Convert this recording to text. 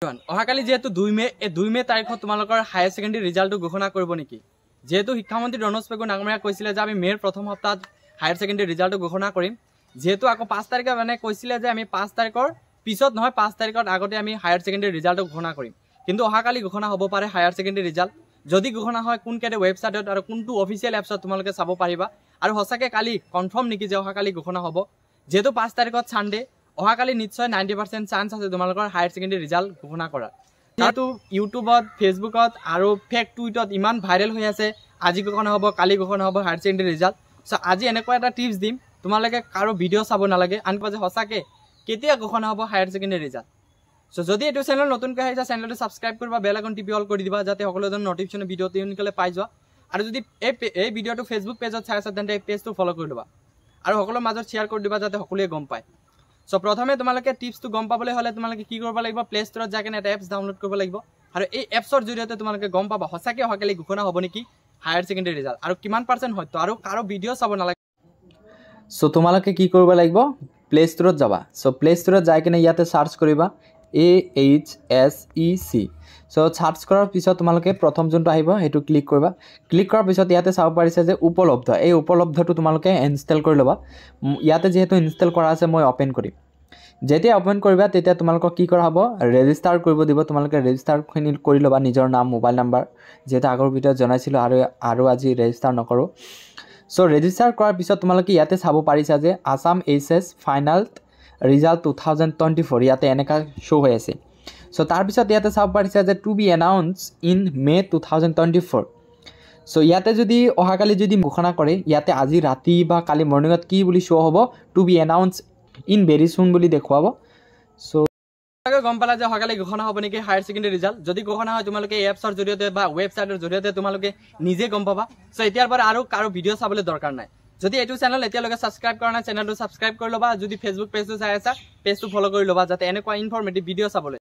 অহাকালি যেহেতু 2 মে এই 2 মে তাৰিখত তোমালোকৰ হায়াৰ সেকেন্ডাৰী ৰিজাল্টটো ঘোষণা কৰিব নেকি যেহেতু শিক্ষামন্ত্ৰী ৰনোজ পেগু নাগৰিয়া কৈছিলে যে আমি মেৰ প্ৰথম সপ্তাহত হায়াৰ সেকেন্ডাৰী ৰিজাল্টটো ঘোষণা কৰিম যেহেতু আকৌ 5 তাৰিখে মানে কৈছিলে যে আমি 5 তাৰিখৰ পিছত নহয় 5 তাৰিখৰ আগতে আমি হায়াৰ সেকেন্ডাৰী ৰিজাল্টটো ঘোষণা কৰিম কিন্তু অহাকালি ঘোষণা হ'ব পাৰে হায়াৰ সেকেন্ডাৰী ৰিজাল্ট যদি ঘোষণা হয় কোন কেটে ৱেবছাইটত আৰু কোনটো অফিচিয়েল এপছত তোমালোকে চাব পাৰিবা আৰু হসাকে কালি কনফাৰ্ম নেকি যে অহাকালি ঘোষণা হ'ব যেহেতু 5 তাৰিখত সানডে অহাকালি নিশ্চয় 90% চান্স আছে তোমালোকৰ হায়াৰ সেকেন্ডাৰী ৰিজাল্ট ঘোষণা কৰাৰ যেহেতু ইউটিউবত ফেসবুকত আৰু ফেক টুইটত ইমান ভাইৰেল হৈ আছে আজি ঘোষণা হ'ব কালি ঘোষণা হ'ব হায়াৰ সেকেন্ডাৰী ৰিজাল্ট সো আজি এনেকুৱা এটা টিপছ দিম তোমালোকে কাৰো ভিডিও চাব নালাগে আনপা যে হসাকে কেতিয়া ঘোষণা হ'ব হায়াৰ সেকেন্ডাৰী ৰিজাল্ট সো যদি এটো চ্যানেল নতুনকৈ আহিছা চ্যানেলটো সাবস্ক্ৰাইব কৰিবা বেল আইকন টিপি অল কৰি দিবা যাতে সকলোজন নোটিফিকেশন ভিডিও তিনকলে পাই যোৱা আৰু যদি এই ভিডিওটো ফেসবুক পেজত চাই আছা তেন্তে এই পেজটো ফলো কৰি দিবা আৰু সকলোৰ মাজত শেয়াৰ কৰি দিবা যাতে সকলোৱে গম পায় সো প্ৰথমে তোমালোকে টিপছটো গম পাবলৈ হলে তোমালোকে কি কৰিব লাগিব প্লে ষ্টৰত যাই কেনে এটা এপছ ডাউনলোড কৰিব লাগিব আৰু এই এপছৰ জৰিয়তে তোমালোকে গম পাবা হসাকে অহাকালি ঘোষণা হ'ব নেকি হায়াৰ সেকেন্ডাৰী ৰিজাল্ট আৰু কিমান পাৰ্সেন্ট হয়তো আৰু কাৰো ভিডিও চাব নালাগে সো তোমালোকে কি কৰিব লাগিব প্লে ষ্টৰত যাবা সো প্লে ষ্টৰত যাই কেনে ইয়াতে সাৰ্চ কৰিবা AHSEC সো সাৰ্চ কৰাৰ পিছত তোমালোকে প্ৰথম যোনটো আহিব হেতু ক্লিক কৰিবা ক্লিক কৰাৰ পিছত ইয়াতে চাব পাৰিছে যে উপলব্ধ এই উপলব্ধটো তোমালোকে ইনষ্টল কৰি লবা ইয়াতে যেহেতু ইনষ্টল কৰা আছে মই ওপেন কৰিম যেতিয়া ওপেন কৰিবা তেতিয়া তোমালোকক কি কৰা হ'ব ৰেজিষ্টাৰ কৰিব দিব তোমালোকে ৰেজিষ্টাৰ কৰি লবা নিজৰ নাম মোবাইল নাম্বাৰ যেটা আগৰ ভিডিঅ'ত জনাইছিলো আৰু আজি ৰেজিষ্টাৰ নকৰো সো ৰেজিষ্টাৰ কৰাৰ পিছত তোমালোকে ইয়াতে চাব পাৰিছা যে আসাম এইচএছ ফাইনাল ৰিজাল্ট 2024 ইয়াতে এনেকা শো হৈ আছে সো তাৰ পিছত ইয়াতে চাব পাৰিছা যে to be announce in May 2024 so ইয়াতে যদি অহাকালি যদি ঘোষণা কৰে ইয়াতে আজি ৰাতি বা কালি মৰ্নিংত কি বুলি শো হ'ব to be announce in very soon বুলি দেখুৱাব সো গম পালা যে অহাকালি ঘোষণা হ'ব নেকি হায়াৰ সেকেন্ডাৰী ৰিজাল্ট যদি ঘোষণা হয় তোমালোকে এই এপছৰ জৰিয়তে বা ৱেবছাইটৰ জৰিয়তে তোমালোকে নিজে গম পাবা সো এতিয়াৰ পৰা আৰু কাৰো ভিডিও চাবলৈ দৰকাৰ নাই যদি এটো চ্যানেল এতিয়ালৈকে সাবস্ক্ৰাইব কৰা নাই চ্যানেলটো সাবস্ক্ৰাইব কৰি লবা যদি ফেসবুক পেজটো চাই আছা পেজটো ফলো কৰি লবা যাতে এনেকুৱা ইনফৰমেটিভ ভিডিও চাবলৈ